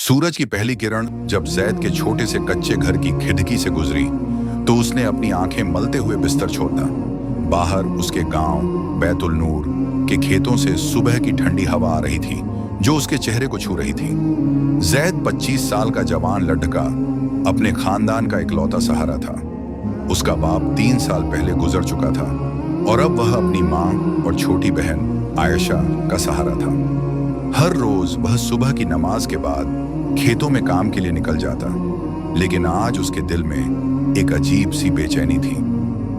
सूरज की पहली किरण जब जैद के छोटे से कच्चे घर की खिड़की से गुजरी तो उसने अपनी आंखें मलते हुए बिस्तर छोड़ दा। बाहर उसके गांव बैतुल नूर के खेतों से सुबह की ठंडी हवा आ रही थी जो उसके चेहरे को छू रही थी। जैद 25 साल का जवान लड़का अपने खानदान का इकलौता सहारा था। उसका बाप 3 साल पहले गुजर चुका था और अब वह अपनी माँ और छोटी बहन आयशा का सहारा था। हर रोज वह सुबह की नमाज के बाद खेतों में काम के लिए निकल जाता, लेकिन आज उसके दिल में एक अजीब सी बेचैनी थी।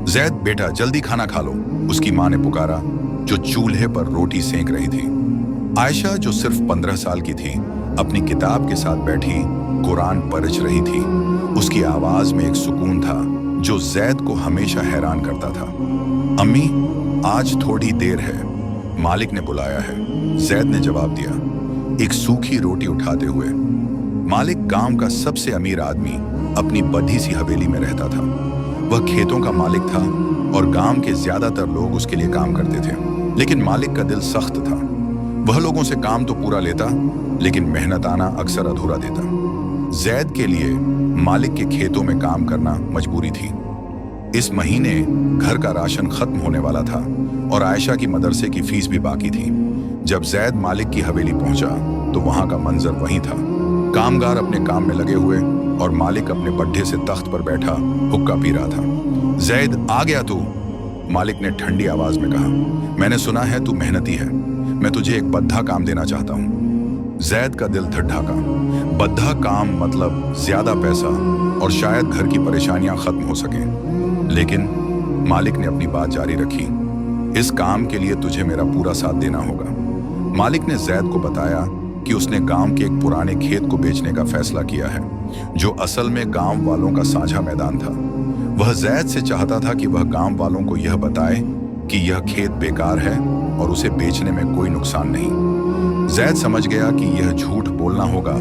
जैद बेटा जल्दी खाना खा लो, उसकी माँ ने पुकारा जो चूल्हे पर रोटी सेंक रही थी। आयशा जो सिर्फ 15 साल की थी अपनी किताब के साथ बैठी कुरान पढ़ रही थी। उसकी आवाज में एक सुकून था जो जैद को हमेशा हैरान करता था। अम्मी आज थोड़ी देर है, मालिक ने बुलाया है, जैद ने जवाब दिया एक सूखी रोटी उठाते हुए। मालिक गांव का सबसे अमीर आदमी अपनी बड़ी सी हवेली में रहता था। वह खेतों का मालिक था और गांव के ज्यादातर लोग उसके लिए काम करते थे, लेकिन मालिक का दिल सख्त था। वह लोगों से काम तो पूरा लेता, लेकिन मेहनताना अक्सर अधूरा देता। जैद के लिए मालिक के खेतों में काम करना मजबूरी थी। इस महीने घर का राशन खत्म होने वाला था और आयशा की मदरसे की फीस भी बाकी थी। जब जैद मालिक की हवेली पहुंचा तो वहां का मंजर वही था। कामगार अपने काम में लगे हुए और मालिक अपने बड्ढे से तख्त पर बैठा हुक्का पी रहा था। जैद आ गया तू, मालिक ने ठंडी आवाज में कहा। मैंने सुना है तू मेहनती है, मैं तुझे एक बद्धा काम देना चाहता हूँ। जैद का दिल धड़ाका। बद्धा काम मतलब ज्यादा पैसा और शायद घर की परेशानियां खत्म हो सके, लेकिन मालिक ने अपनी बात जारी रखी। इस काम के लिए तुझे मेरा पूरा साथ देना होगा। मालिक ने जैद को बताया कि उसने गांव के एक पुराने खेत को बेचने का फैसला किया है जो असल में गांव वालों का साझा मैदान था। वह जैद से चाहता था कि वह गांव वालों को यह बताए कि यह खेत बेकार है और उसे बेचने में कोई नुकसान नहीं। जैद समझ गया कि यह झूठ बोलना होगा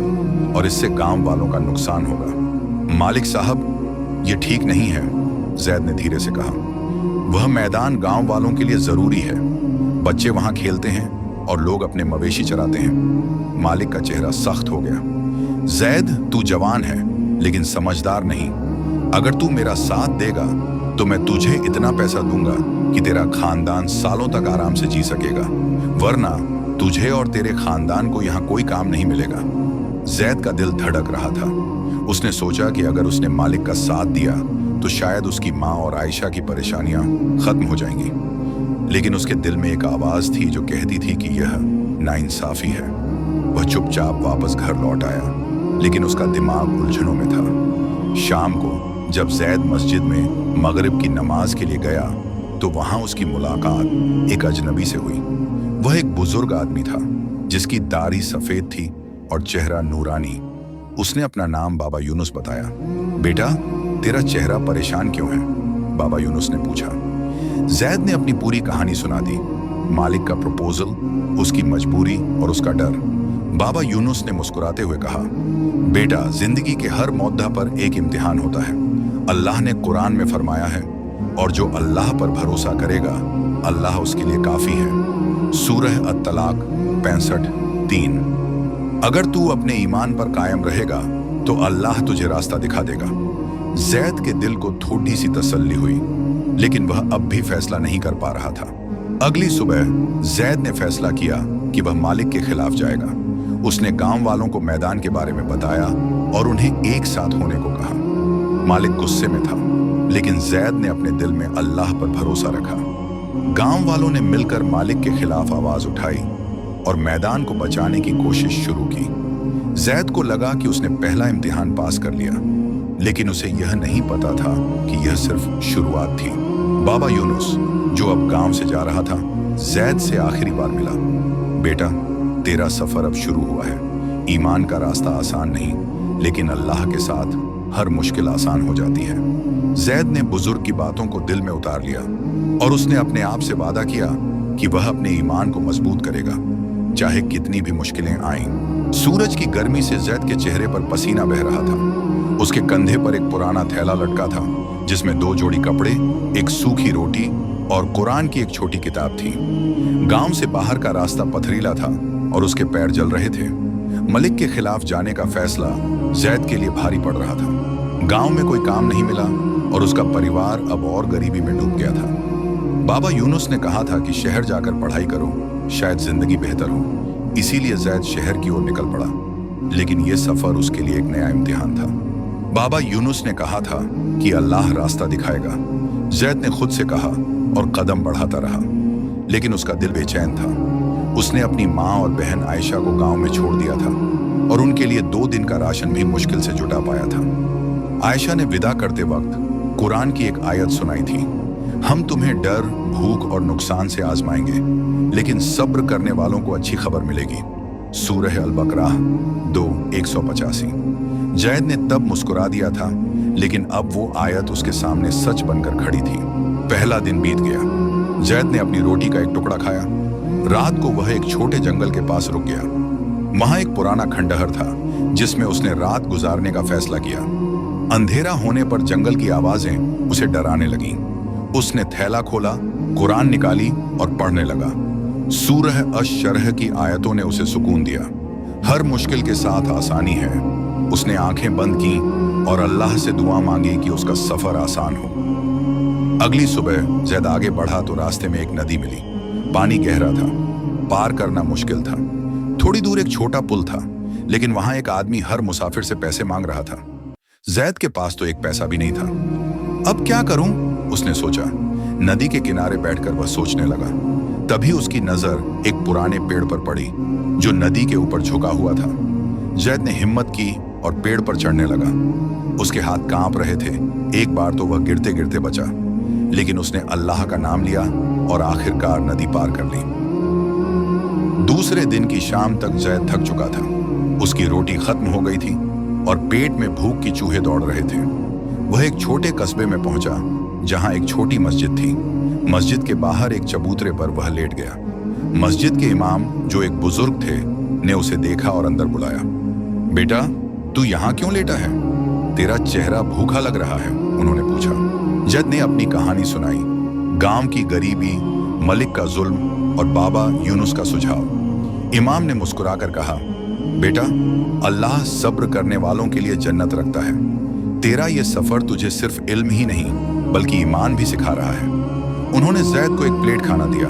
और इससे गांव वालों का नुकसान होगा। मालिक साहब ये ठीक नहीं है, जैद ने धीरे से कहा। वह मैदान गांव वालों के लिए जरूरी है, बच्चे वहां खेलते हैं और लोग अपने मवेशी चराते हैं। मालिक का चेहरा सख्त हो गया। जैद तू जवान है लेकिन समझदार नहीं। अगर तू मेरा साथ देगा तो मैं तुझे इतना पैसा दूंगा कि तेरा खानदान सालों तक आराम से जी सकेगा, वरना तुझे और तेरे खानदान को यहाँ कोई काम नहीं मिलेगा। जैद का दिल धड़क रहा था। उसने सोचा कि अगर उसने मालिक का साथ दिया तो शायद उसकी माँ और आयशा की परेशानियां खत्म हो जाएंगी, लेकिन उसके दिल में एक आवाज थी जो कहती थी कि यह नाइंसाफी है। वह चुपचाप वापस घर लौट आया, लेकिन उसका दिमाग उलझनों में था। शाम को जब जैद मस्जिद में मगरिब की नमाज के लिए गया तो वहां उसकी मुलाकात एक अजनबी से हुई। वह एक बुजुर्ग आदमी था जिसकी दाढ़ी सफेद थी और चेहरा नूरानी। उसने अपना नाम बाबा यूनुस बताया। बेटा तेरा चेहरा परेशान क्यों है? बाबा यूनुस ने पूछा। जैद ने अपनी पूरी कहानी सुना दी, मालिक का प्रपोजल, उसकी मजबूरी और उसका डर। बाबा यूनुस ने मुस्कुराते हुए कहा, बेटा जिंदगी के हर मौदा पर एक इम्तिहान होता है। अल्लाह ने कुरान में फरमाया है और जो अल्लाह पर भरोसा करेगा अल्लाह उसके लिए काफी है। सूरह अत-तलाक 65:3। अगर तू अपने ईमान पर कायम रहेगा तो अल्लाह तुझे रास्ता दिखा देगा। जैद के दिल को थोड़ी सी तसल्ली हुई, लेकिन वह अब भी फैसला नहीं कर पा रहा था। अगली सुबह जैद ने फैसला किया कि वह मालिक के खिलाफ जाएगा। उसने गांव वालों को मैदान के बारे में बताया और उन्हें एक साथ होने को कहा। मालिक गुस्से में था, लेकिन जैद ने अपने दिल में अल्लाह पर भरोसा रखा। गांव वालों ने मिलकर मालिक के खिलाफ आवाज उठाई और मैदान को बचाने की कोशिश शुरू की। जैद को लगा कि उसने पहला इम्तिहान पास कर लिया, लेकिन उसे यह नहीं पता था कि यह सिर्फ शुरुआत थी। बाबा यूनुस जो अब गांव से जा रहा था जैद से आखिरी बार मिला। बेटा तेरा सफर अब शुरू हुआ है। ईमान का रास्ता आसान नहीं, लेकिन अल्लाह के साथ हर मुश्किल आसान हो जाती है। जैद ने बुजुर्ग की बातों को दिल में उतार लिया और उसने अपने आप से वादा किया कि वह अपने ईमान को मजबूत करेगा, चाहे कितनी भी मुश्किलें आईं। सूरज की गर्मी से जैद के चेहरे पर पसीना बह रहा था। उसके कंधे पर एक पुराना थैला लटका था जिसमें 2 जोड़ी कपड़े, एक सूखी रोटी और कुरान की एक छोटी किताब थी। गांव से बाहर का रास्ता पथरीला था और उसके पैर जल रहे थे। मलिक के खिलाफ जाने का फैसला जैद के लिए भारी पड़ रहा था। गांव में कोई काम नहीं मिला और उसका परिवार अब और गरीबी में डूब गया था। बाबा यूनुस ने कहा था कि शहर जाकर पढ़ाई करो, शायद जिंदगी बेहतर हो। इसीलिए जैद शहर की ओर निकल पड़ा, लेकिन यह सफर उसके लिए एक नया इम्तिहान था। बाबा यूनुस ने कहा था कि अल्लाह रास्ता दिखाएगा। जैद ने खुद से कहा और कदम बढ़ाता रहा, लेकिन उसका दिल बेचैन था। उसने अपनी माँ और बहन आयशा को गांव में छोड़ दिया था और उनके लिए 2 दिन का राशन भी मुश्किल से जुटा पाया था। आयशा ने विदा करते वक्त कुरान की एक आयत सुनाई थी, हम तुम्हें डर, भूख और नुकसान से आजमाएंगे, लेकिन सब्र करने वालों को अच्छी खबर मिलेगी। सूरह अल-बकरा 2:185। जैद ने तब मुस्कुरा दिया था, लेकिन अब वो आयत उसके सामने सच बनकर खड़ी थी। पहला दिन बीत गया। जैद ने अपनी रोटी का एक टुकड़ा खाया। रात को वह एक छोटे जंगल के पास रुक गया। वहां एक पुराना खंडहर था जिसमें उसने रात गुजारने का फैसला किया। अंधेरा होने पर जंगल की आवाजें उसे डराने लगीं। उसने थैला खोला, कुरान निकाली और पढ़ने लगा। सूरह अश-शरह की आयतों ने उसे सुकून दिया। हर मुश्किल के साथ आसानी है। उसने आंखें बंद की और अल्लाह से दुआ मांगी कि उसका सफर आसान हो। अगली सुबह जैद आगे बढ़ा तो रास्ते में एक नदी मिली। पानी गहरा था, पार करना मुश्किल था। थोड़ी दूर एक छोटा पुल था, लेकिन वहां एक आदमी हर मुसाफिर से पैसे मांग रहा था। जैद के पास तो एक पैसा भी नहीं था। अब क्या करूं? उसने सोचा। नदी के किनारे बैठकर वह सोचने लगा। तभी उसकी नजर एक पुराने पेड़ पर पड़ी जो नदी के ऊपर झुका हुआ था। जैद ने हिम्मत की और पेड़ पर चढ़ने लगा। उसके हाथ कांप रहे थे। एक बार तो वह गिरते गिरते बचा, लेकिन उसने अल्लाह का नाम लिया और आखिरकार नदी पार कर ली। दूसरे दिन की शाम तक जैद थक चुका था। उसकी रोटी खत्म हो गई थी और पेट में भूख की चूहे दौड़ रहे थे। वह एक छोटे कस्बे में पहुंचा जहां एक छोटी मस्जिद थी। मस्जिद के बाहर एक चबूतरे पर वह लेट गया। मस्जिद के इमाम, जो एक बुजुर्ग थे, ने उसे देखा और अंदर बुलाया। बेटा, तू यहाँ क्यों लेटा है? तेरा चेहरा भूखा लग रहा है, उन्होंने पूछा। जैद ने अपनी कहानी सुनाई, गांव की गरीबी, मलिक का जुल्म और बाबा यूनुस का सुझाव। इमाम ने मुस्कुराकर कहा, बेटा, अल्लाह सब्र करने वालों के लिए जन्नत रखता है। तेरा ये सफर तुझे सिर्फ इल्म ही नहीं बल्कि ईमान भी सिखा रहा है। उन्होंने जैद को एक प्लेट खाना दिया,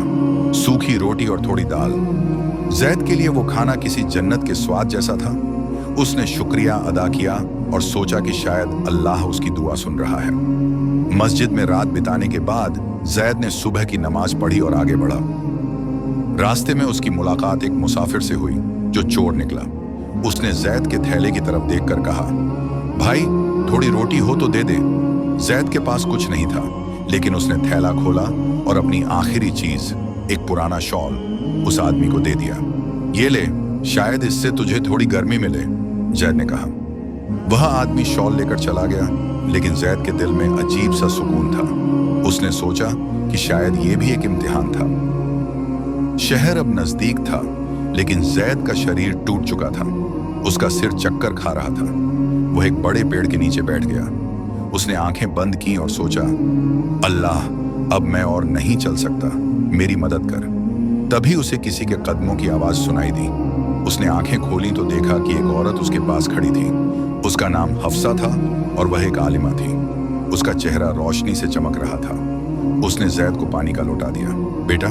सूखी रोटी और थोड़ी दाल। जैद के लिए वो खाना किसी जन्नत के स्वाद जैसा था। उसने शुक्रिया अदा किया और सोचा कि शायद अल्लाह उसकी दुआ सुन रहा है। मस्जिद में रात बिताने के बाद जैद ने सुबह की नमाज पढ़ी और आगे बढ़ा। रास्ते में उसकी मुलाकात एक मुसाफिर से हुई जो चोर निकला। उसने जैद के थैले की तरफ देखकर कहा, भाई, थोड़ी रोटी हो तो दे दे। जैद के पास कुछ नहीं था, लेकिन उसने थैला खोला और अपनी आखिरी चीज, एक पुराना शॉल, उस आदमी को दे दिया। ये ले, शायद इससे तुझे थोड़ी गर्मी मिले, जैद ने कहा। वह आदमी शॉल लेकर चला गया, लेकिन जैद के दिल में अजीब सा सुकून था। उसने सोचा कि शायद ये भी एक इम्तिहान था। शहर अब नजदीक था, लेकिन जैद का शरीर टूट चुका था। उसका सिर चक्कर खा रहा था। वह एक बड़े पेड़ के नीचे बैठ गया। उसने आंखें बंद की और सोचा, अल्लाह, अब मैं और नहीं चल सकता, मेरी मदद कर। तभी उसे किसी के कदमों की आवाज सुनाई दी। उसने आंखें खोली तो देखा कि एक औरत उसके पास खड़ी थी। उसका नाम हफ्सा था और वह एक आलिमा थी। उसका चेहरा रोशनी से चमक रहा था। उसने जैद को पानी का लोटा दिया। बेटा,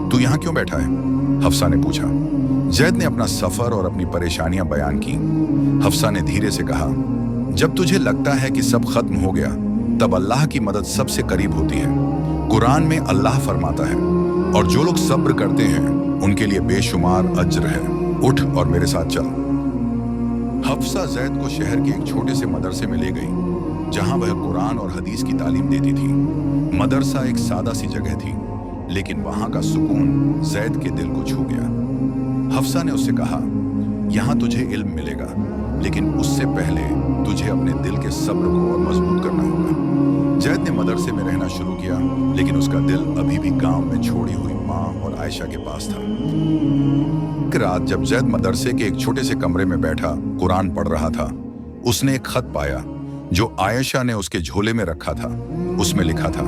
तू यहाँ क्यों बैठा है? हफ्सा ने पूछा। जैद ने अपना सफर और अपनी परेशानियां बयान की। हफ्सा ने धीरे से कहा, जब तुझे लगता है कि सब खत्म हो गया, तब अल्लाह की मदद सबसे करीब होती है। कुरान में अल्लाह फरमाता है, और जो लोग सब्र करते हैं उनके लिए बेशुमार अज्र है। उठ और मेरे साथ चल। हफ्सा जैद को शहर के एक छोटे से मदरसे में ले गई, जहां वह कुरान और हदीस की तालीम देती थी। मदरसा एक सादा सी जगह थी, लेकिन वहां का सुकून जैद के दिल को छू गया। हफ्सा ने उससे कहा, यहाँ तुझे इल्म मिलेगा, लेकिन उससे पहले तुझे अपने दिल के सब्र को और मजबूत करना होगा। जैद ने मदरसे में रहना शुरू किया, लेकिन उसका दिल अभी भी गांव में छोड़ी हुई माँ और आयशा के पास था। एक रात जब जैद मदरसे के एक छोटे से कमरे में बैठा कुरान पढ़ रहा था, उसने एक खत पाया जो आयशा ने उसके झोले में रखा था। उसमें लिखा था,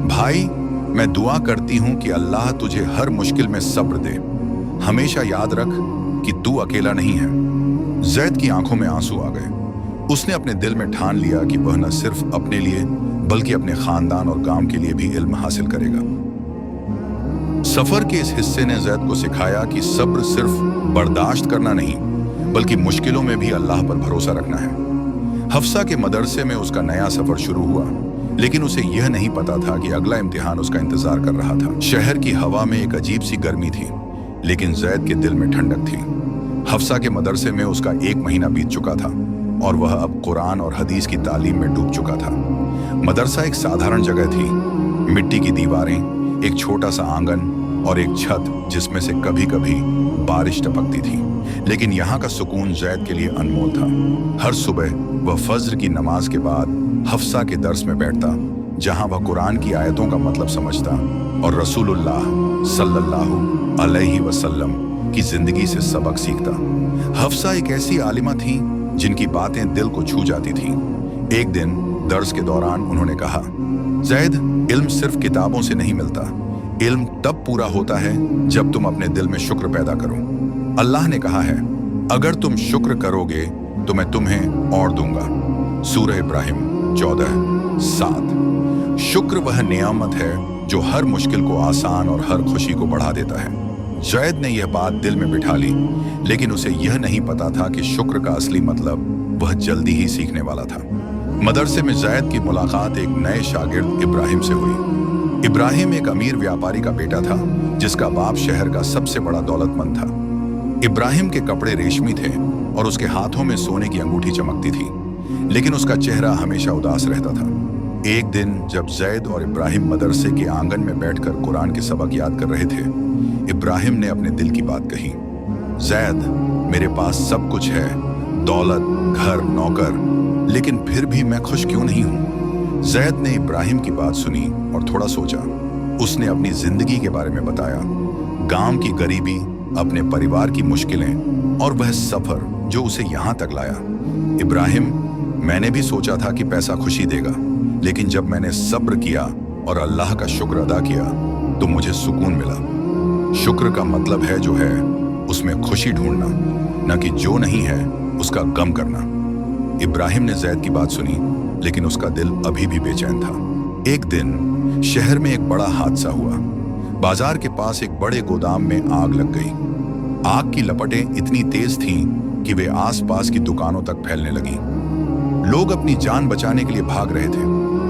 भाई, मैं दुआ करती हूँ कि अल्लाह तुझे हर मुश्किल में सब्र दे। हमेशा याद रख कि तू अकेला नहीं है। जैद की आंखों में आंसू आ गए। उसने अपने दिल में ठान लिया कि वह न सिर्फ अपने लिए बल्कि अपने खानदान और गांव के लिए भी इल्म हासिल करेगा। सफर के इस हिस्से ने जैद को सिखाया कि सब्र सिर्फ बर्दाश्त करना नहीं बल्कि मुश्किलों में भी अल्लाह पर भरोसा रखना है। हफ्सा के मदरसे में उसका नया सफर शुरू हुआ, लेकिन उसे यह नहीं पता था कि अगला इम्तिहान उसका इंतजार कर रहा था। शहर की हवा में एक अजीब सी गर्मी थी, लेकिन जैद के दिल में ठंडक थी। हफ्सा के मदरसे में उसका 1 महीना बीत चुका था और वह अब कुरान और हदीस की तालीम में डूब चुका था। मदरसा एक साधारण जगह थी, मिट्टी की दीवारें, एक छोटा सा आंगन और एक छत जिसमें से कभी कभी बारिश टपकती थी। लेकिन यहाँ का सुकून जैद के लिए अनमोल था। हर सुबह वह फज्र की नमाज के बाद हफ्सा के दर्स में बैठता, जहाँ वह कुरान की आयतों का मतलब समझता और रसूलुल्लाह सल्लल्लाहु अलैहि वसल्लम की जिंदगी से सबक सीखता। हफ्सा एक ऐसी आलिमा थी जिनकी बातें दिल को छू जाती थी। एक दिन दर्स के दौरान उन्होंने कहा, जैद, इल्म सिर्फ किताबों से नहीं मिलता। इल्म तब पूरा होता है जब तुम अपने दिल में शुक्र पैदा करो। अल्लाह ने कहा है, अगर तुम शुक्र करोगे तो मैं तुम्हें और दूंगा। सूरह इब्राहिम 14:7। शुक्र वह नियामत है जो हर मुश्किल को आसान और हर खुशी को बढ़ा देता है। जैद ने यह बात दिल में बिठा ली, लेकिन उसे यह नहीं पता था कि शुक्र का असली मतलब वह जल्दी ही सीखने वाला था। मदरसे में जैद की मुलाकात एक नए शागिर्द इब्राहिम से हुई। इब्राहिम एक अमीर व्यापारी का बेटा था, जिसका बाप शहर का सबसे बड़ा दौलतमंद था। इब्राहिम के कपड़े रेशमी थे और उसके हाथों में सोने की अंगूठी चमकती थी, लेकिन उसका चेहरा हमेशा उदास रहता था। एक दिन जब जैद और इब्राहिम मदरसे के आंगन में बैठकर कुरान के सबक याद कर रहे थे, इब्राहिम ने अपने दिल की बात कही। जैद, मेरे पास सब कुछ है, दौलत, घर, नौकर, लेकिन फिर भी मैं खुश क्यों नहीं हूं? जैद ने इब्राहिम की बात सुनी और थोड़ा सोचा। उसने अपनी जिंदगी के बारे में बताया, गांव की गरीबी, अपने परिवार की मुश्किलें और वह सफर जो उसे यहां तक लाया। इब्राहिम, मैंने भी सोचा था कि पैसा खुशी देगा, लेकिन जब मैंने सब्र किया और अल्लाह का शुक्र अदा किया तो मुझे सुकून मिला। शुक्र का मतलब है जो है उसमें खुशी ढूंढना, न कि जो नहीं है उसका गम करना। इब्राहिम ने जैद की बात सुनी, लेकिन उसका दिल अभी भी बेचैन था। एक दिन शहर में एक बड़ा हादसा हुआ। बाजार के पास एक बड़े गोदाम में आग लग गई। आग की लपटें इतनी तेज थीं कि वे आसपास की दुकानों तक फैलने लगी। लोग अपनी जान बचाने के लिए भाग रहे थे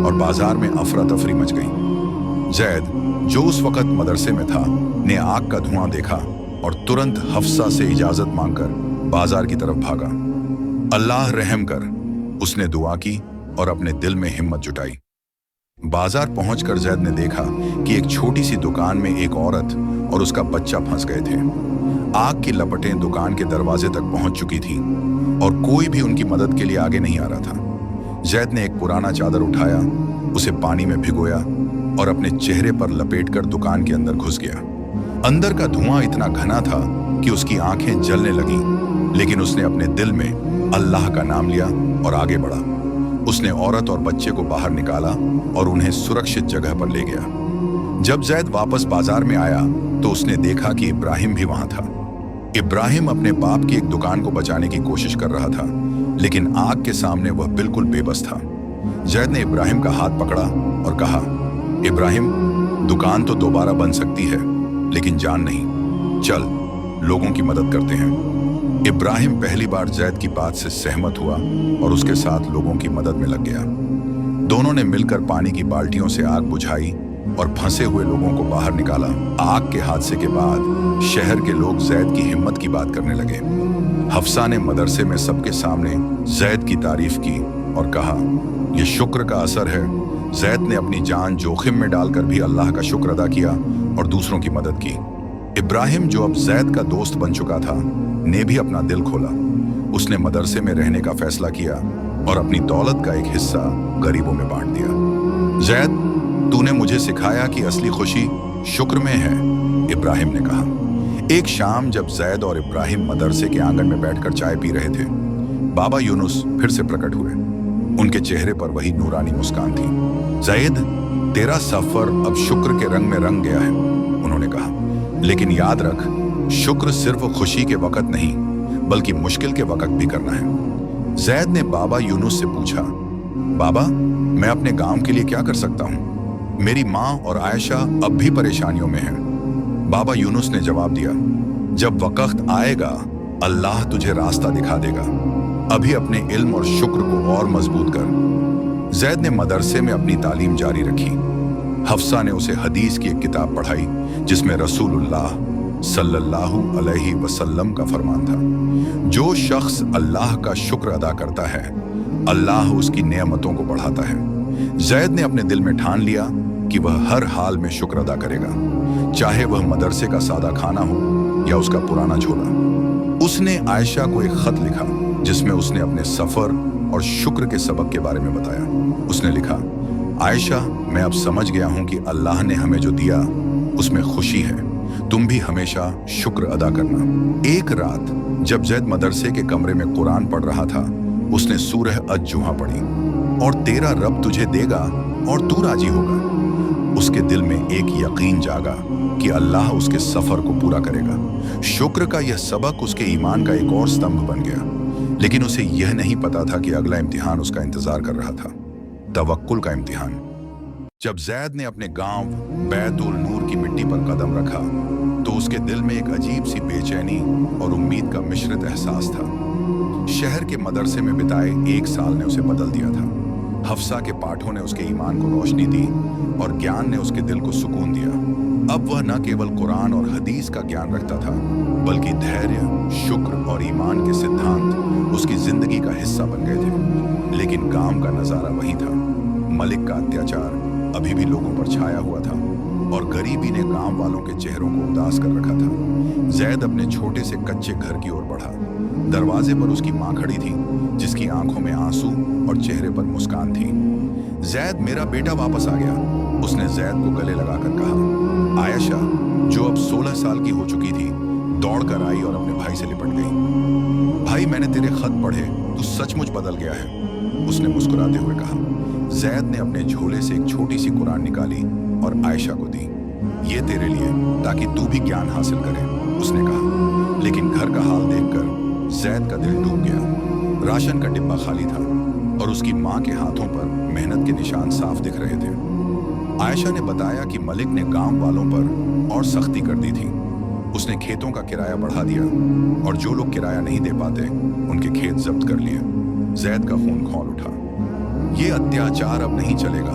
और बाजार में अफरा तफरी मच गई। जैद, जो उस वक्त मदरसे में था, ने आग का धुआं देखा और तुरंत हफ्सा से इजाजत मांगकर बाजार की तरफ भागा। अल्लाह रहम कर, उसने दुआ की और अपने दिल में हिम्मत जुटाई। बाजार पहुंचकर जैद ने देखा कि एक छोटी सी दुकान में एक औरत और उसका बच्चा फंस गए थे। आग की लपटें दुकान के दरवाजे तक पहुंच चुकी थीं और कोई भी उनकी मदद के लिए आगे नहीं आ रहा था। जैद ने एक पुराना चादर उठाया, उसे पानी में भिगोया और अपने चेहरे पर लपेटकर दुकान के अंदर घुस गया। अंदर का धुआं इतना घना था कि उसकी आंखें जलने लगीं, लेकिन उसने अपने दिल में अल्लाह का नाम लिया और आगे बढ़ा। उसने औरत और बच्चे को बाहर निकाला और उन्हें सुरक्षित जगह पर ले गया। जब जैद वापस बाजार में आया तो उसने देखा कि इब्राहिम भी वहां था। इब्राहिम अपने बाप की एक दुकान को बचाने की कोशिश कर रहा था, लेकिन आग के सामने वह बिल्कुल बेबस था। जैद ने इब्राहिम का हाथ पकड़ा और कहा, इब्राहिम, दुकान तो दोबारा बन सकती है, लेकिन जान नहीं। चल, लोगों की मदद करते हैं। इब्राहिम पहली बार जैद की बात से सहमत हुआ और उसके साथ लोगों की मदद में लग गया। दोनों ने मिलकर पानी की बाल्टियों से आग बुझाई और फंसे हुए लोगों को बाहर निकाला। आग के हादसे के बाद शहर के लोग जैद की हिम्मत की बात करने लगे। हफ्सा ने मदरसे में सबके सामने जैद की तारीफ की और कहा, यह शुक्र का असर है। जैद ने अपनी जान जोखिम में डालकर भी अल्लाह का शुक्र अदा किया और दूसरों की मदद की। इब्राहिम, जो अब जैद का दोस्त बन चुका था, ने भी अपना दिल खोला। उसने मदरसे में रहने का फैसला किया और अपनी दौलत का एक हिस्सा गरीबों में बांट दिया। जैद, तूने मुझे सिखाया कि असली खुशी शुक्र में है, इब्राहिम ने कहा। एक शाम जब जैद और इब्राहिम मदरसे के आंगन में बैठकर चाय पी रहे थे, बाबा यूनुस फिर से प्रकट हुए। उनके चेहरे पर वही नूरानी मुस्कान थी। जैद, तेरा सफर अब शुक्र के रंग में रंग गया है, उन्होंने कहा। लेकिन याद रख, शुक्र सिर्फ खुशी के वक्त नहीं बल्कि मुश्किल के वक्त भी करना है। जैद ने बाबा यूनुस से पूछा, बाबा, मैं अपने गांव के लिए क्या कर सकता हूँ? मेरी माँ और आयशा अब भी परेशानियों में हैं। बाबा यूनुस ने जवाब दिया, जब वक्त आएगा अल्लाह तुझे रास्ता दिखा देगा। अभी अपने इल्म और शुक्र को और मजबूत कर। जैद ने मदरसे में अपनी तालीम जारी रखी। हफ्सा ने उसे हदीस की एक किताब पढ़ाई जिसमें रसूलुल्लाह सल्लल्लाहु अलैहि वसल्लम का फरमान था, जो शख्स अल्लाह का शुक्र अदा करता है अल्लाह उसकी नेमतों को बढ़ाता है। जैद ने अपने दिल में ठान लिया कि वह हर हाल में शुक्र अदा करेगा, चाहे वह मदरसे का सादा खाना हो या उसका पुराना झोला। उसने आयशा को एक खत लिखा जिसमें उसने अपने सफर और शुक्र के सबक के बारे में बताया। उसने लिखा, आयशा, मैं अब समझ गया हूं कि अल्लाह ने हमें जो दिया उसमें खुशी है। तुम भी हमेशा शुक्र अदा करना। एक रात जब जैद मदरसे के कमरे में कुरान पढ़ रहा था, उसने सूरह अज-जुमा पढ़ी, और तेरा रब तुझे देगा और तू राजी होगा। उसके दिल में एक यकीन जागा कि अल्लाह उसके सफर को पूरा करेगा। शुक्र का यह सबक उसके ईमान का एक और स्तंभ बन गया, लेकिन उसे यह नहीं पता था कि अगला इम्तिहान उसका इंतजार कर रहा था, तवक्कुल का इम्तिहान। जब जैद ने अपने गांव बैतुल नूर की मिट्टी पर कदम रखा तो उसके दिल में एक अजीब सी बेचैनी और उम्मीद का मिश्रित एहसास था। शहर के मदरसे में बिताए एक साल ने उसे बदल दिया था। हफ्सा के पाठों ने उसके ईमान को रोशनी दी और ज्ञान ने उसके दिल को सुकून दिया। अब वह न केवल कुरान और हदीस का ज्ञान रखता था, बल्कि धैर्य, शुक्र और ईमान के सिद्धांत उसकी जिंदगी का हिस्सा बन गए थे। लेकिन गांव का नजारा वही था। मलिक का अत्याचार अभी भी लोगों पर छाया हुआ था और गरीबी ने गांव वालों के चेहरों को उदास कर रखा था। जैद अपने छोटे से कच्चे घर की ओर बढ़ा। दरवाजे पर उसकी माँ खड़ी थी, जिसकी आंखों में आंसू और चेहरे पर मुस्कान थी। जैद, मेरा बेटा वापस आ गया, उसने जैद को गले लगाकर कहा। आयशा, जो अब 16 साल की हो चुकी थी, दौड़कर आई और अपने भाई से लिपट गई। भाई, मैंने तेरे खत पढ़े, तू सचमुच बदल गया है, उसने मुस्कुराते हुए कहा। जैद ने अपने झोले से एक छोटी सी कुरान निकाली और आयशा को दी। ये तेरे लिए, ताकि तू भी ज्ञान हासिल करे, उसने कहा। लेकिन घर का हाल देखकर जैद का दिल डूब गया। राशन का डिब्बा खाली था और उसकी माँ के हाथों पर मेहनत के निशान साफ दिख रहे थे। आयशा ने बताया कि मलिक ने गांव वालों पर और सख्ती कर दी थी। उसने खेतों का किराया बढ़ा दिया और जो लोग किराया नहीं दे पाते उनके खेत जब्त कर लिए। जैद का खून खौल उठा। ये अत्याचार अब नहीं चलेगा,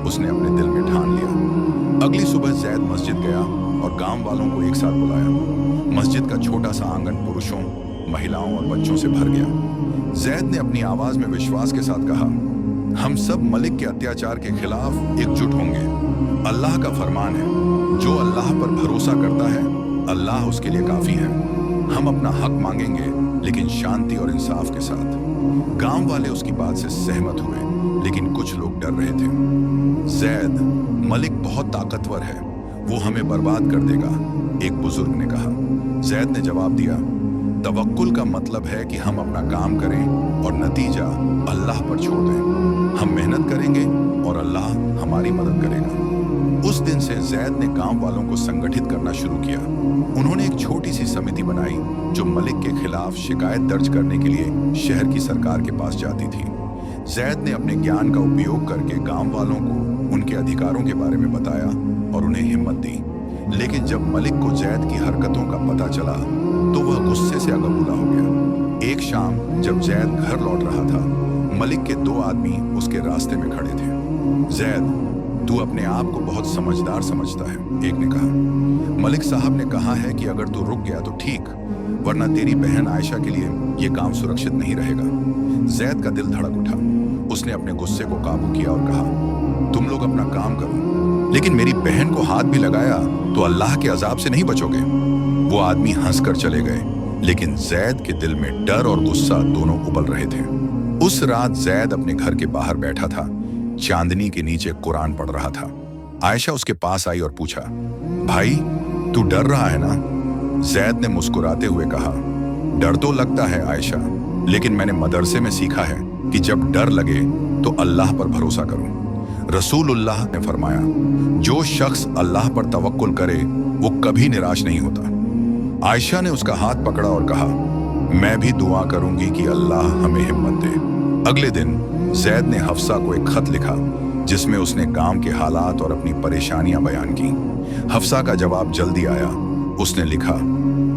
उसने अपने दिल में ठान लिया। अगली सुबह जैद मस्जिद गया और गांव वालों को एक साथ बुलाया। मस्जिद का छोटा सा आंगन पुरुषों, महिलाओं और बच्चों से भर गया। जैद ने अपनी आवाज में विश्वास के साथ कहा, हम सब मलिक के अत्याचार के खिलाफ एकजुट होंगे। अल्लाह का फरमान है, जो अल्लाह पर भरोसा करता है अल्लाह उसके लिए काफी है। हम अपना हक मांगेंगे, लेकिन शांति और इंसाफ के साथ। गांव वाले उसकी बात से सहमत हुए, लेकिन कुछ लोग डर रहे थे। जैद, मलिक बहुत ताकतवर है, वो हमें बर्बाद कर देगा, एक बुजुर्ग ने कहा। जैद ने जवाब दिया, तवक्कुल का मतलब है कि हम अपना काम करें और नतीजा अल्लाह पर छोड़ दें। हम मेहनत करेंगे और अल्लाह हमारी मदद करेगा। उस दिन से जैद ने गांव वालों को संगठित करना शुरू किया। उन्होंने एक छोटी सी समिति बनाई जो मलिक के खिलाफ शिकायत दर्ज करने के लिए शहर की सरकार के पास जाती थी। जैद ने अपने ज्ञान का उपयोग करके गांव वालों को उनके अधिकारों के बारे में बताया और उन्हें हिम्मत दी। लेकिन जब मलिक को जैद की हरकतों का पता चला तो वह गुस्से से अगबूला हो गया। एक शाम जब जैद घर लौट रहा था, मलिक के 2 आदमी उसके रास्ते में खड़े थे। जैद, तू अपने आप को बहुत समझदार समझता है, एक ने कहा। मलिक साहब ने कहा है कि अगर तू रुक गया तो ठीक, वरना तेरी बहन आयशा के लिए यह काम सुरक्षित नहीं रहेगा। जैद का दिल धड़क उठा। उसने अपने गुस्से को काबू किया और कहा, तुम लोग अपना काम करो, लेकिन मेरी बहन को हाथ भी लगाया तो अल्लाह के अजाब से नहीं बचोगे। वो आदमी हंसकर चले गए, लेकिन जैद के दिल में डर और गुस्सा दोनों उबल रहे थे। उस रात जैद अपने घर के बाहर बैठा था, चांदनी के नीचे कुरान पढ़ रहा था। आयशा उसके पास आई और पूछा, भाई, तू डर रहा है ना? जैद ने मुस्कुराते हुए कहा, डर तो लगता है आयशा, लेकिन मैंने मदरसे में सीखा है कि जब डर लगे तो अल्लाह पर भरोसा करो। रसूलुल्लाह ने फरमाया, जो शख्स अल्लाह पर तवक्कुल करे वो कभी निराश नहीं होता। आयशा ने उसका हाथ पकड़ा और कहा, मैं भी दुआ करूंगी कि अल्लाह हमें हिम्मत दे। अगले दिन जैद ने हफ्सा को एक खत लिखा जिसमें उसने गांव के हालात और अपनी परेशानियां बयान की। हफ्सा का जवाब जल्दी आया। उसने लिखा,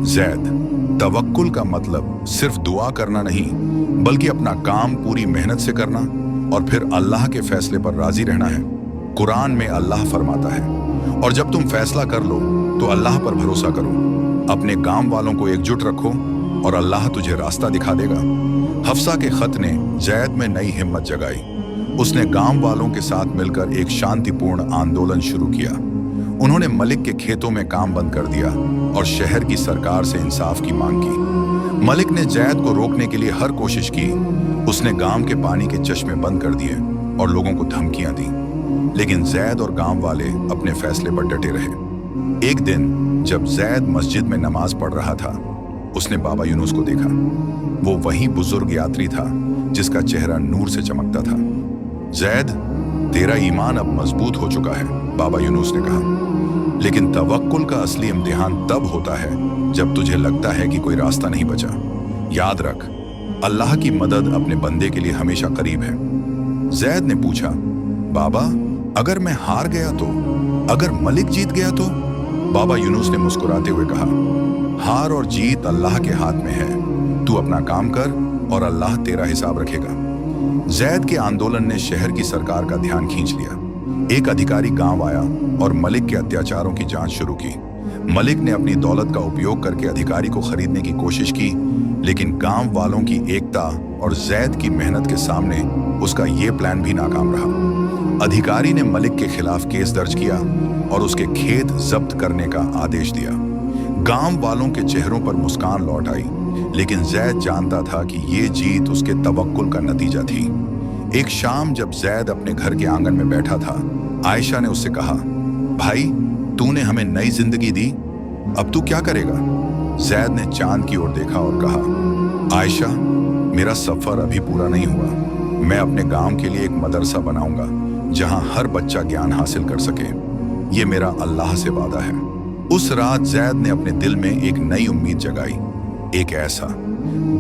जैद, तवक्कुल का मतलब सिर्फ दुआ करना नहीं, बल्कि अपना काम पूरी मेहनत से करना और फिर अल्लाह के फैसले पर राजी रहना है। कुरान में अल्लाह फरमाता है, और जब तुम फैसला कर लो तो अल्लाह पर भरोसा करो, अपने गांव वालों को एकजुट रखो और अल्लाह तुझे रास्ता दिखा देगा। हफ्सा के खत ने जैद में नई हिम्मत जगाई। उसने गांव वालों के साथ मिलकर एक शांतिपूर्ण आंदोलन शुरू किया। उन्होंने मलिक के खेतों में काम बंद कर दिया और शहर की सरकार से इंसाफ की मांग की। मलिक ने जैद को रोकने के लिए हर कोशिश की। उसने गांव के पानी के चश्मे बंद कर दिए और लोगों को धमकियां दी, लेकिन जैद और गांव वाले अपने फैसले पर डटे रहे। एक दिन जब जैद मस्जिद में नमाज पढ़ रहा था, उसने बाबा यूनुस को देखा। वो वही बुजुर्ग यात्री था जिसका चेहरा नूर से चमकता था। जैद, तेरा ईमान अब मजबूत हो चुका है, बाबा यूनुस ने कहा, लेकिन तवक्कुल का असली इम्तिहान तब होता है जब तुझे लगता है कि कोई रास्ता नहीं बचा। याद रख, अल्लाह की मदद अपने बंदे के लिए हमेशा करीब है। जैद ने पूछा, बाबा, अगर मैं हार गया तो? अगर मलिक जीत गया तो? बाबा यूनुस ने मुस्कुराते हुए कहा, हार और जीत अल्लाह के हाथ में है। तू अपना काम कर और अल्लाह तेरा हिसाब रखेगा। जैद के आंदोलन ने शहर की सरकार का ध्यान खींच लिया। एक अधिकारी गांव आया और मलिक के अत्याचारों की जांच शुरू की। मलिक ने अपनी दौलत का उपयोग करके अधिकारी को खरीदने की कोशिश की, लेकिन गांव वालों की एकता और जैद की मेहनत के सामने उसका ये प्लान भी नाकाम रहा। अधिकारी ने मलिक के खिलाफ केस दर्ज किया और उसके खेत जब्त करने का आदेश दिया। गांव वालों के चेहरों पर मुस्कान लौट आई, लेकिन जैद जानता था कि ये जीत उसके तवक्कुल का नतीजा थी। एक शाम जब जैद अपने घर के आंगन में बैठा था, आयशा ने उससे कहा, भाई, तूने हमें नई जिंदगी दी, अब तू क्या करेगा? जैद ने चांद की ओर देखा और कहा, आयशा, मेरा सफर अभी पूरा नहीं हुआ। मैं अपने गांव के लिए एक मदरसा बनाऊंगा जहां हर बच्चा ज्ञान हासिल कर सके। ये मेरा अल्लाह से वादा है। उस रात जैद ने अपने दिल में एक नई उम्मीद जगाई, एक ऐसा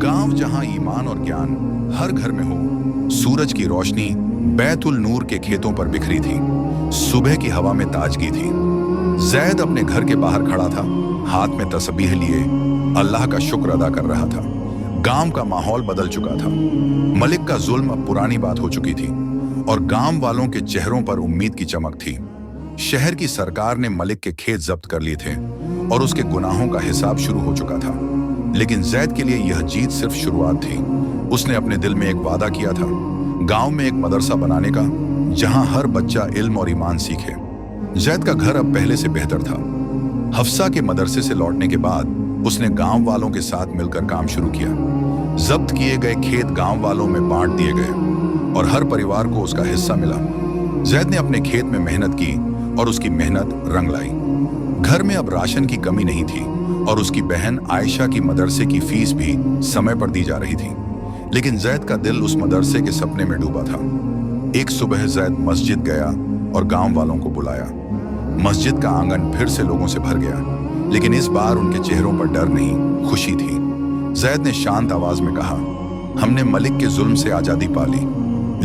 गांव जहां ईमान और ज्ञान हर घर में हो। सूरज की रोशनी बैतुल नूर के खेतों पर बिखरी थी। सुबह की हवा में ताजगी थी। जैद अपने घर के बाहर खड़ा था, हाथ में तस्बीह लिए अल्लाह का शुक्र अदा कर रहा था। गांव का माहौल बदल चुका था। मलिक का जुल्म अब पुरानी बात हो चुकी थी और गांव वालों के चेहरों पर उम्मीद की चमक थी। शहर की सरकार ने मलिक के खेत जब्त कर लिए थे और उसके गुनाहों का हिसाब शुरू हो चुका था। लेकिन जैद के लिए यह जीत सिर्फ शुरुआत थी। उसने अपने दिल में एक वादा किया था, गांव में एक मदरसा बनाने का जहां हर बच्चा इल्म और ईमान सीखे। जैद का घर अब पहले से बेहतर था। हफ्सा के मदरसे से लौटने के बाद उसने गांव वालों के साथ मिलकर काम शुरू किया। जब्त किए गए खेत गांव वालों में बांट दिए गए और हर परिवार को उसका हिस्सा मिला। जैद ने अपने खेत में मेहनत की और उसकी मेहनत रंग लाई। घर में अब राशन की कमी नहीं थी और उसकी बहन आयशा की मदरसे की फीस भी समय पर दी जा रही थी। लेकिन जैद का दिल उस मदरसे के सपने में डूबा था। एक सुबह जैद मस्जिद गया और गांव वालों को बुलाया। मस्जिद का आंगन फिर से लोगों से भर गया, लेकिन इस बार उनके चेहरों पर डर नहीं, खुशी थी। जैद ने शांत आवाज में कहा, हमने मलिक के जुल्म से आजादी पाली,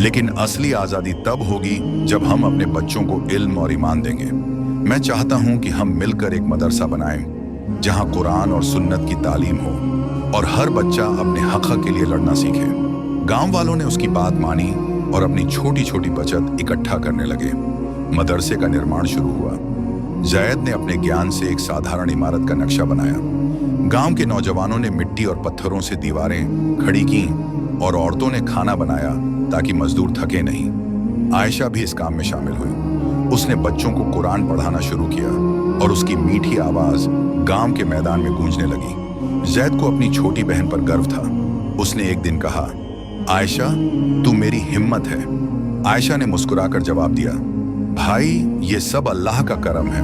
लेकिन असली आजादी तब होगी जब हम अपने बच्चों को इल्म और ईमान देंगे। मैं चाहता हूं कि हम मिलकर एक मदरसा बनाएं जहां कुरान और सुन्नत की तालीम हो और हर बच्चा अपने हक के लिए लड़ना सीखे। गांव वालों ने उसकी बात मानी और अपनी छोटी छोटी बचत इकट्ठा करने लगे। मदरसे का निर्माण शुरू हुआ। जैद ने अपने ज्ञान से एक साधारण इमारत का नक्शा बनाया। गांव के नौजवानों ने मिट्टी और पत्थरों से दीवारें खड़ी की और औरतों ने खाना बनाया ताकि मजदूर थके नहीं। आयशा भी इस काम में शामिल हुई। उसने बच्चों को कुरान पढ़ाना शुरू किया और उसकी मीठी आवाज गांव के मैदान में गूंजने लगी। जैद को अपनी छोटी बहन पर गर्व था। उसने एक दिन कहा, आयशा, तू मेरी हिम्मत है। आयशा ने मुस्कुराकर जवाब दिया, भाई, ये सब अल्लाह का करम है।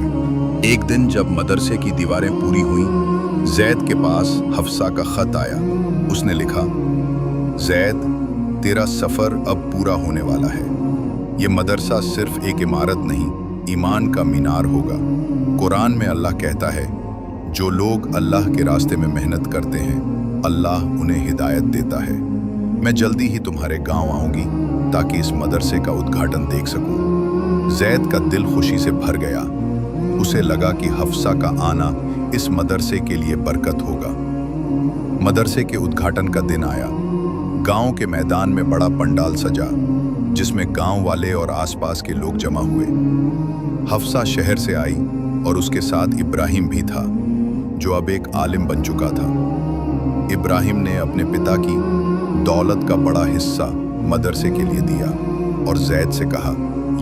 एक दिन जब मदरसे की दीवारें पूरी हुई, जैद के पास हफ्सा का खत आया। उसने लिखा, जैद, तेरा सफर अब पूरा होने वाला है। ये मदरसा सिर्फ एक इमारत नहीं, ईमान का मीनार होगा। कुरान में अल्लाह कहता है, जो लोग अल्लाह के रास्ते में मेहनत करते हैं, अल्लाह उन्हें हिदायत देता है। मैं जल्दी ही तुम्हारे गांव आऊंगी ताकि इस मदरसे का उद्घाटन देख सकूं। जैद का दिल खुशी से भर गया। उसे लगा कि हफ्सा का आना इस मदरसे के लिए बरकत होगा। मदरसे के उद्घाटन का दिन आया। गांव के मैदान में बड़ा पंडाल सजा, जिसमें गांव वाले और आसपास के लोग जमा हुए। हफ्सा शहर से आई और उसके साथ इब्राहिम भी था, जो अब एक आलिम बन चुका था। इब्राहिम ने अपने पिता की दौलत का बड़ा हिस्सा मदरसे के लिए दिया और जैद से कहा,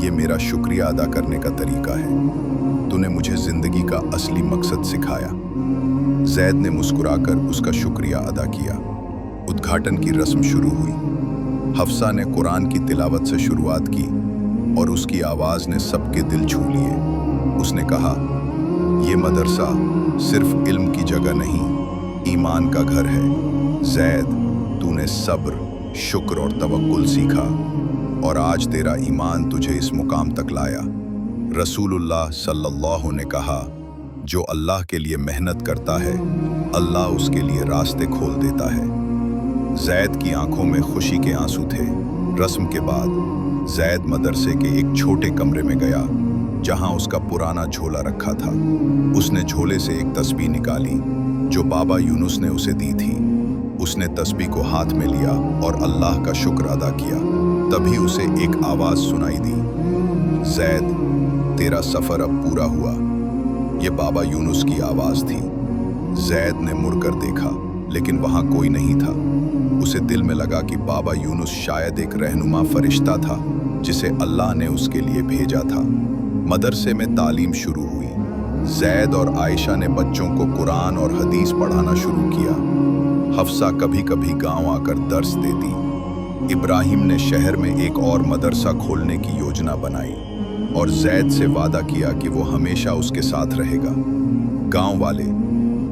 यह मेरा शुक्रिया अदा करने का तरीका है। तूने मुझे जिंदगी का असली मकसद सिखाया। जैद ने मुस्कुराकर उसका शुक्रिया अदा किया। उद्घाटन की रस्म शुरू हुई। हफ्सा ने कुरान की तिलावत से शुरुआत की और उसकी आवाज़ ने सबके दिल छू लिए। उसने कहा, ये मदरसा सिर्फ इल्म की जगह नहीं, ईमान का घर है। जैद, तूने सब्र, शुक्र और तवक्कुल सीखा और आज तेरा ईमान तुझे इस मुकाम तक लाया। रसूलुल्लाह सल्लल्लाहु ने कहा, जो अल्लाह के लिए मेहनत करता है, अल्लाह उसके लिए रास्ते खोल देता है। जैद की आंखों में खुशी के आंसू थे। रस्म के बाद जैद मदरसे के एक छोटे कमरे में गया, जहां उसका पुराना झोला रखा था। उसने झोले से एक तस्बीह निकाली जो बाबा यूनुस ने उसे दी थी। उसने तस्बीह को हाथ में लिया और अल्लाह का शुक्र अदा किया। तभी उसे एक आवाज़ सुनाई दी, जैद, तेरा सफ़र अब पूरा हुआ। ये बाबा यूनुस की आवाज़ थी। जैद ने मुड़कर देखा, लेकिन वहाँ कोई नहीं था। उसे दिल में लगा कि बाबा यूनुस शायद एक रहनुमा फरिश्ता था, जिसे अल्लाह ने उसके लिए भेजा था। मदरसे में तालीम शुरू हुई। जैद और आयशा ने बच्चों को कुरान और हदीस पढ़ाना शुरू किया। हफ्सा कभी कभी गांव आकर दर्स देती। इब्राहिम ने शहर में एक और मदरसा खोलने की योजना बनाई और जैद से वादा किया कि वो हमेशा उसके साथ रहेगा। गांव वाले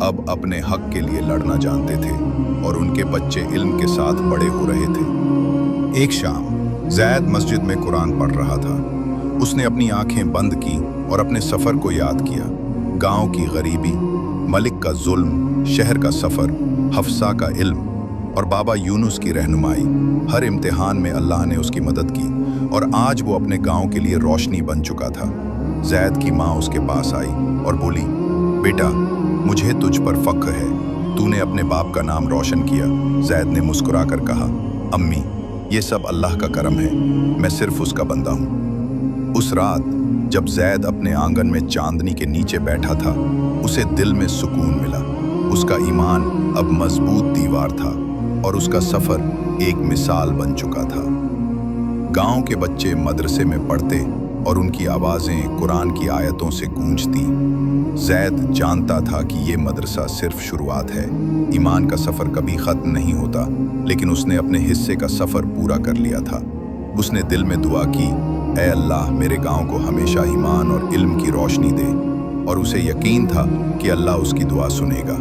अब अपने हक के लिए लड़ना जानते थे और उनके बच्चे इल्म के साथ बड़े हो रहे थे। एक शाम जैद मस्जिद में कुरान पढ़ रहा था। उसने अपनी आंखें बंद की और अपने सफ़र को याद किया। गांव की गरीबी, मलिक का जुल्म, शहर का सफ़र, हफ्सा का इल्म और बाबा यूनुस की रहनुमाई। हर इम्तिहान में अल्लाह ने उसकी मदद की और आज वो अपने गांव के लिए रोशनी बन चुका था। जैद की माँ उसके पास आई और बोली, बेटा, मुझे तुझ पर फ़ख्र है, तूने अपने बाप का नाम रोशन किया। जैद ने मुस्कुराकर कहा, अम्मी, ये सब अल्लाह का करम है, मैं सिर्फ उसका बंदा हूँ। उस रात जब जैद अपने आंगन में चांदनी के नीचे बैठा था, उसे दिल में सुकून मिला। उसका ईमान अब मजबूत दीवार था और उसका सफ़र एक मिसाल बन चुका था। गांव के बच्चे मदरसे में पढ़ते और उनकी आवाज़ें कुरान की आयतों से गूंजती। जैद जानता था कि ये मदरसा सिर्फ शुरुआत है। ईमान का सफ़र कभी ख़त्म नहीं होता, लेकिन उसने अपने हिस्से का सफ़र पूरा कर लिया था। उसने दिल में दुआ की, ऐ अल्लाह, मेरे गांव को हमेशा ईमान और इल्म की रोशनी दे, और उसे यकीन था कि अल्लाह उसकी दुआ सुनेगा।